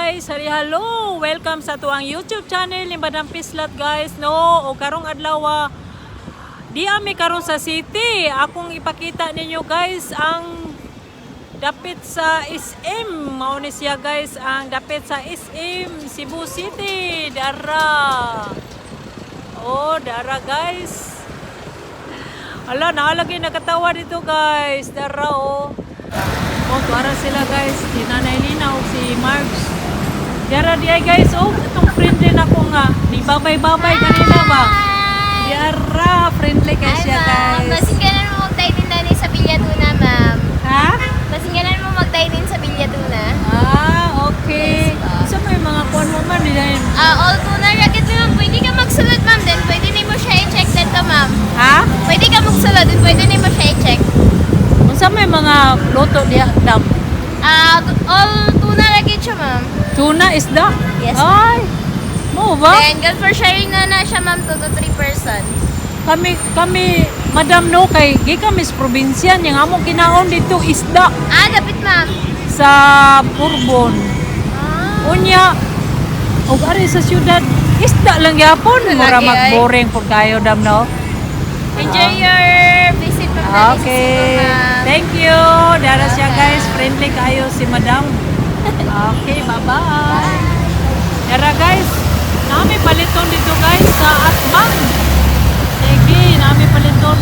guys, hello, welcome sa tuang YouTube channel ni Madam Pislat guys. No, o karong adlaw di ami karon sa city. Akong ipakita ninyo guys ang dapit sa SM. Mao ni siya guys ang dapit sa SM Cebu City. Dara. Oh, dara guys. Ala, naalagay nakatawa dito guys. Dara oh. Oh, tuara sila guys, si Nanay Lina o si Marks. Diara diay guys, oh, itong friendly na ko nga. Di babay-babay kanina ba? Diara, friendly kay siya guys. Basin ka na mo magtayin din sa Bilyatuna, ma'am. Ha? Basin ka na mo magtayin din sa Bilyatuna. Ah, okay. Yes, So may mga kuwan mo man, din. All tuna racket ma'am. Pwede ka magsulod, ma'am. Then pwede na mo siya i-check dito, ma'am. Ha? Pwede ka magsulod, then pwede na mo siya i-check. Unsa may mga luto diya, dam? All tuna racket siya, ma'am. Tuna, isda? Yes, Ay, mo ba? Then good for sharing na siya, ma'am, 2 to 3 person. Kami, madam no, kay gikan mis probinsya, yung among kinaon dito isda Dapit, ma'am. sa Bourbon. Unya, og ari sa syudad, isda lang gyapon, mura Lagi, ay. mag-boring pud kayo dam no. Enjoy your visit, ma'am. Okay. Thank you. Dara siya guys, friendly kayo si madam. Okay, bye-bye. Dara guys, nami paliton dito guys sa Atbang. Sige, nami paliton.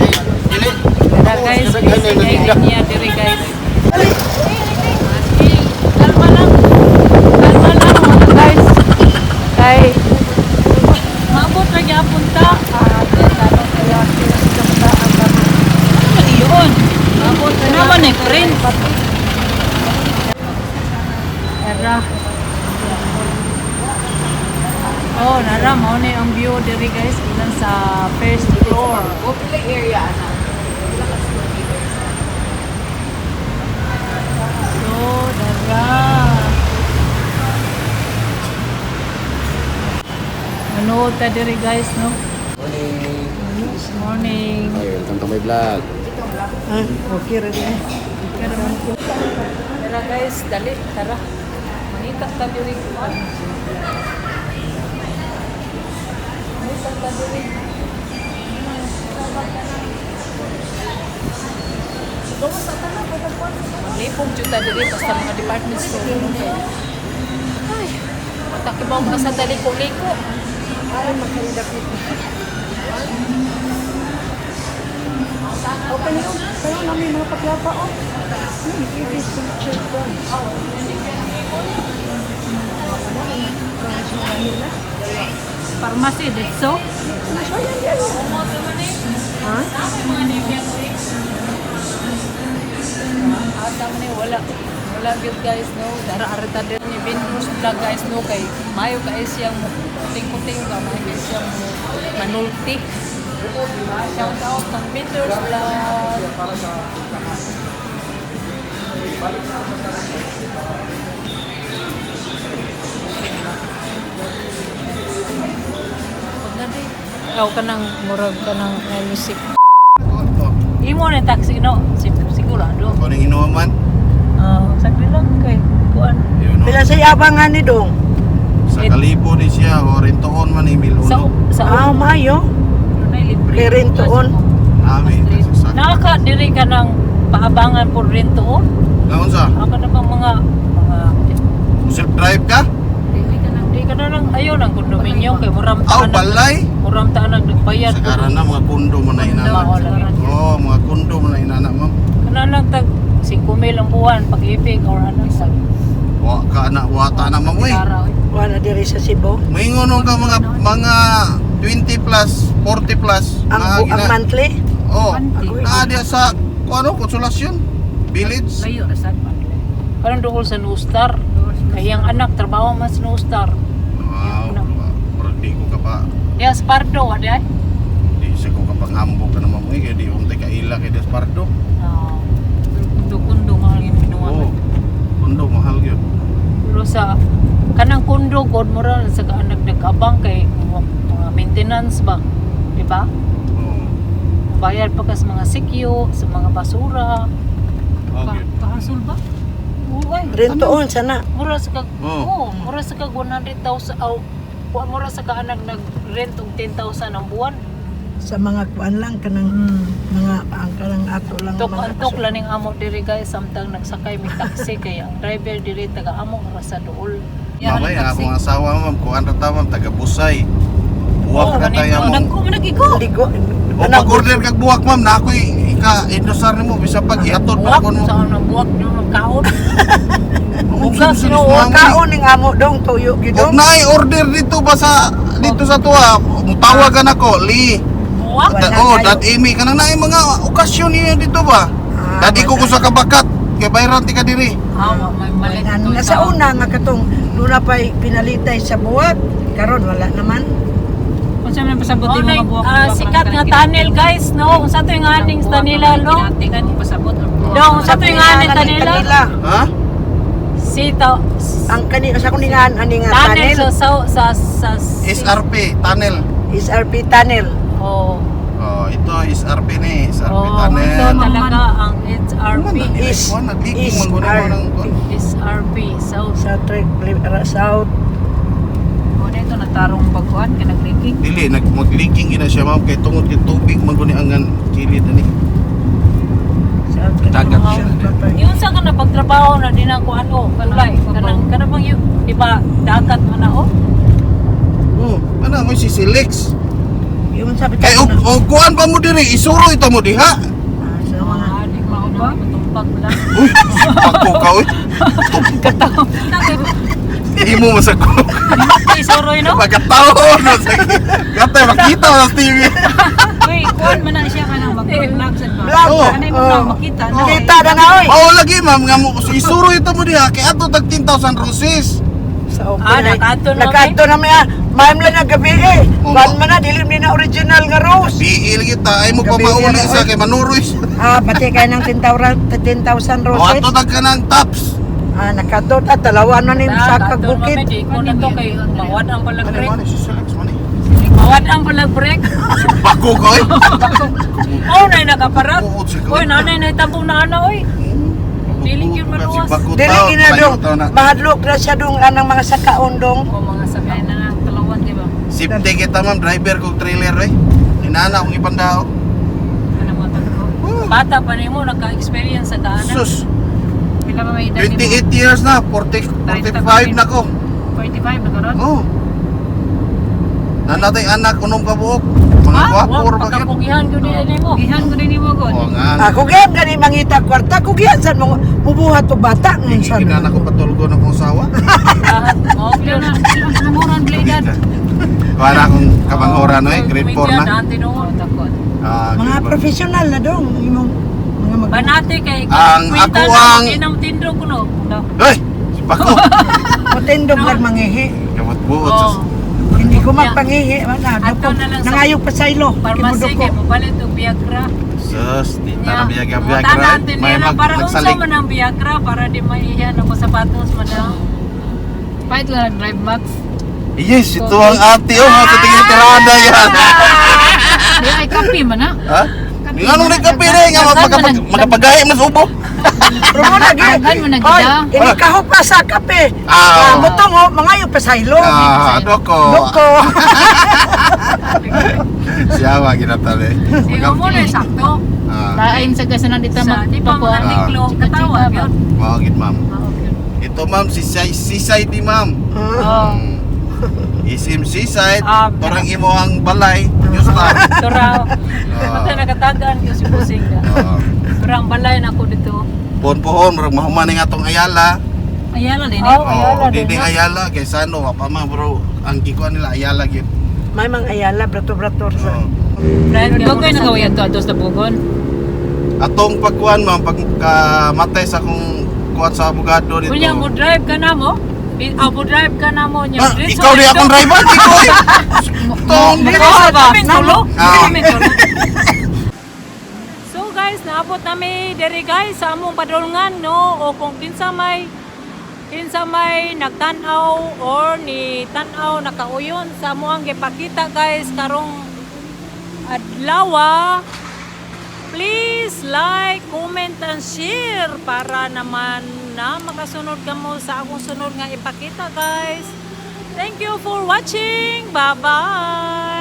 Dara guys, sige niya diri guys. Kalma lang mga guys. Kay maabot na gyapon ta. Tanong kaya sa ano yun? Maabot na naman eh, karen. Era. Oh, nara mo ni ang view diri guys, ilan sa first floor. Open area na. So, dara. Ano ta diri guys, no? Morning. Good morning. Ay, welcome to my vlog. Okay rin eh. Tara guys, dali, tara. Mangita ta diri. Mangita ta diri. Lipong juta diri basta mga department store. Ay, matakibaw ka sa daliko-liko. Ay, makalidap nito. Okay na yun. Pero namin mga paglapa, oh. Ibig picture ko. Pharmacy, that's so? Ha? Ata man eh, wala good guys no. Dara arita din ni Vendors vlog guys no kay mayo kay siyang kuting-kuting ka mayo kay siyang manulti. Shout out ng Vendors vlog. Ikaw ka ng murag ka ng music. Imo na taxi no, sigurado. Kung nang inuman, Sagli lang kay kuan. yun no. Pila sa yabang nga ni Dong. Sa kalibo ni siya, o rintoon man ni Sa Ah, mayo. libre. Kay Rintoon. Nami, sa Naka diri ka ng paabangan por rentoon. Naon sa? Ako na bang mga Self-drive ka? di ka na lang ayaw ng kondominyo kay muram Aw, taan balay? muram taan nagbayad. Sa karan na, mga kundo mo na inanak. Oo, mga kundo mo na inanak, ma'am. Kana lang tag 5,000 ang buwan pag-ibig or ano sa Wata na, ma'am, eh. araw. Wala diri sa Cebu. Maingon ka mga 20 plus, 40 plus. Ang monthly. Oh, Monthly. dia sa konsolasyon, village. Layo na sad pa. Parang doon sa Nustar. Kay ang anak trabaho mas Nustar. Wow, parang di ko ka pa, Diya sa Pardo wa diay. di sa ko ka pang hambog ka naman mo, kaya di untay ka ila kay Despardo. Kundo mahal yung minuwa. Oo, kundo, mahal yun. Pero sa kanang kundo god moral sa nagabang kay mga maintenance ba, di ba? Oo. bayad pa ka sa mga sikyo, sa mga basura. Okay. Kahasol ba? Oo ay. Rentoon sana. Mura sa kag Oo. mura sa kag 100,000 aw mura sa kaanag nag-rent og 10,000 ang buwan. Sa mga kuan lang kanang mga ang kanang ato lang Tok-antok lang ning amo diri guys samtang nagsakay mi taxi kaya ang driver diri taga amo ra sa duol. Mamay, akong asawa ma'am, kuan ra ta ma'am, taga Busay. Buwak na tayo mong... Nagko. ligo. O pag-order kag buwak ma'am, na ako'y ika-endosar nimo, bisa pag ihatod pa Buwak ako mo. sa nang buwak yung kaon. Bukas, Kaon ning amo dong tuyo Huwag gidong. na i-order dito ba sa tuwa. Mutawagan ako, Lee. Buwak? Wala Oh, kayo. Dad Amy, kanang na mga okasyon niya dito ba? Dadi ko sa kabakat, kay bayran ti ka diri. May mali. Nasa una nga katong luna pa'y pinalitay sa buwak. Karon wala naman. Kung saan pasabot yung mga buwak. Sikat nga tunnel guys, no? Kung sa ito yung aning tanila, no? Pasabot. Dong, sa ito yung aning tanila. Ha? Sito. Ang kanina sa kuningan aning Tunnel tunnel sa SRP, tunnel. SRP tunnel. Oh. Oh, ito SRP ni, SRP Oh, tunnel. ito talaga ang SRP. Nagleaking man guna mo ng... SRP. So, Sa South. oh, dito natarong baguan, kinag-leaking. Dili, mag-leaking ina siya ma'am, kay tungod kay tubig man guni ang kilid ani. Dagat siya. Yung sa ka na pagtrabaho na din ako ano, balay. Kanang bang yun, di ba, dagat man ako? Oh, ana mo si Silex. Yung sabi Kay o kuan pa mo diri, isuro ito mo diha. sa mga Di ba ba? Matumpag lang. Uy, pako ka uy. Imo masako. Isoroy no? Pagkatao no sa. Gatay makita sa TV. Uy, kuwan man na siya ka nang mag-vlog sa ba? vlog. Oo. Ano mo na makita? na? Kita na na oy. Oo lagi ma'am nga mo isuro ito mo diha kay ato tag 10,000 roses. Sa nakaadto na Nakaadto na may ma'am lang na gabi eh. Oo. Ban man na dilim ni na original nga rose. Biil kita ay mo pa Gabi mauli yan, sa oy. kay manuroy. Pati kay ng 10,000 O roses. ato tag kanang tops. Nakadot at talawan na ning sa kagbukid. Ko na to kay mawad ang palag Ano break. man si Silex man eh. Mawad ang palag break. Pako ka oy. Oh, nay nakaparat. Oo, siguro. Oy, nanay na itambong na ana oy. Dili gyud maluwas. Dili ina dong. Mahadlok na siya dong anang mga sakaon dong. O mga sakay na talawan di ba? Safety kita ma'am, driver kog trailer eh. Inana akong ipandao. Ano mo to? Bata pa nimo naka-experience sa daanan. Sus, Pila ba may edad 28 years na, 45 na ko. 45 na karon. Oh. Nanatay anak, unong kabuok. Mga gwapo, or bakit? Pagkapugihan ko din nimo. Gihan ko din nimo god. Oo nga. Ako gyud gani mangita kwarta ko gyud sa mga bubuhat to bata nun sa. Kinana ko patulgo ng kong sawa. Oh, pila na namuran bledan. Wala akong kabangoran eh, grade 4 na. Dante noon takot. Ah, Mga grade four. professional na dong imong mga mag Banate kay Ang kwenta ako na, ang- inam tindro ko no. Hoy! Si Paco! matindog lag mangihi. Kabot buot Oh. sa... Hindi ko magpangihi man Ato na lang sa- nangayog pa saylo. Pharmacy Kimudo ko. kay mopalit og Viagra. Sus, di Yeah. tara biyaga O, biyaga. tanan din May nila para unsa nagsalig. man ang Viagra para di maihiyan ako sapatos madam. Fight lang drive max. Yes, ito ang ate oh, sa tingin tirada yan. Di ay kape man na. Ha? Nga nung nagkape na nga magapagahi mas ubo. Pero mo lagi. Agad mo na Oy, gida. ini kahok pa sa kape. Ah. Butong ho, mangayog pa saylo. Doko. Doko. Siyawa ginatali. Ikaw mo na sakto. Lain sa gasanan dito Sa di pa mga tiklo katawa gyud. Mawagid ma'am. Ito ma'am, si Seaside di ma'am. Oh. Isim Seaside, Ah, parang imo ang balay. Yusta. Turaw. Pati nakatagaan ko si Pusing ka. Turang balay na ako dito. Pohon-pohon, marang mahumaning atong Ayala. Ayala din. Oh, Oh, Ayala di din. Ayala kay Sano, apa man bro. Ang kikuan nila Ayala gyud. May mang ayala brato-brato sa. Oh. Dugay na gawayan to atos na bugon. Atong pagkuan ma'am pagkamatay sa akong kuan sa abogado dito. Kunya mo drive ka na mo? Mo drive ka na mo niya. Ah, ikaw di akong driver, ikaw eh. Tong Mo ba? Tulo? Ah. So guys, naabot nami diri guys sa among padulngan no o kung kinsa may nagtan-aw or ni tan-aw nakauyon sa amoang gipakita guys karong adlaw Please like, comment, and share para naman na makasunod ka mo sa akong sunod nga ipakita guys. Thank you for watching. Bye-bye.